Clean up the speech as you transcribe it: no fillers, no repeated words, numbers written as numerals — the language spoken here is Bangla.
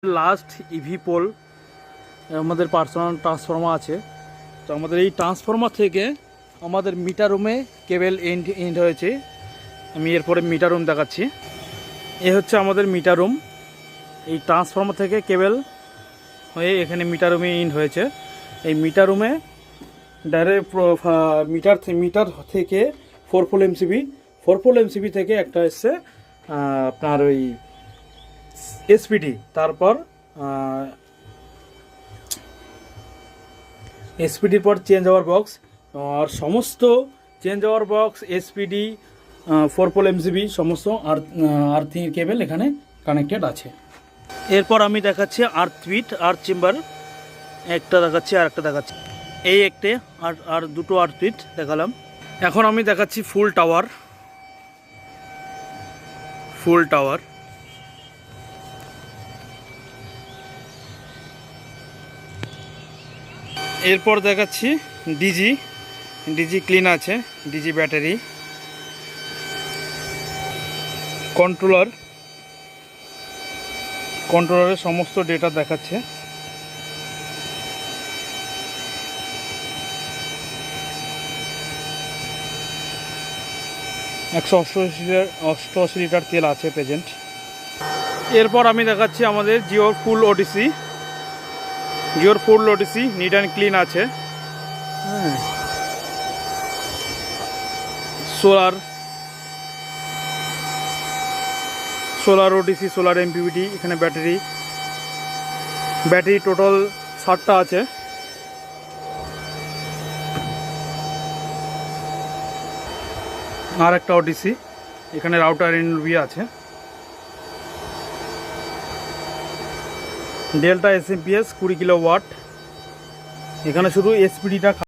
লাস্ট ইভি পোল আমাদের পার্সোনাল ট্রান্সফর্মার আছে। তো আমাদের এই ট্রান্সফর্মার থেকে আমাদের মিটার রুমে কেবল এন্ড হয়েছে। আমি এরপরে মিটার রুম দেখাচ্ছি। এ হচ্ছে আমাদের মিটার রুম। এই ট্রান্সফর্মার থেকে কেবল হয়ে এখানে মিটার রুমে এন্ড হয়েছে। এই মিটার রুমে ডাইরেক্ট মিটার থেকে 4 পোল এমসিবি থেকে একটা এসছে আপনার ওই এসপিডি, তারপর এসপিডির পর চেঞ্জ ওভার বক্স, আর সমস্ত change over box SPD 4 pole MCB সমস্ত আর্থিং কেবল এখানে কানেক্টেড আছে। এরপর আমি দেখাচ্ছি আর্থ চেম্বার, একটা দেখাচ্ছি আর একটা দেখাচ্ছি। এই একটে আর দুটো আর্থ দেখালাম। এখন আমি দেখাচ্ছি ফুল টাওয়ার। এরপর দেখাচ্ছি ডিজি ক্লিন আছে, ডিজি ব্যাটারি, কন্ট্রোলারের সমস্ত ডেটা দেখাচ্ছে। $188 লিটার তেল আছে প্রেজেন্ট। এরপর আমি দেখাচ্ছি আমাদের জিওর ফুল ওটিসি নিট অ্যান্ড ক্লিন আছে। হ্যাঁ, সোলার ওটিসি, সোলার এমপিভিটি, এখানে ব্যাটারি টোটাল 60টা আছে। আর একটা ওটিসি, এখানে রাউটার এনবি আছে। Delta SMPS 20 kilowatt. এখানে শুধু এসপিডিটা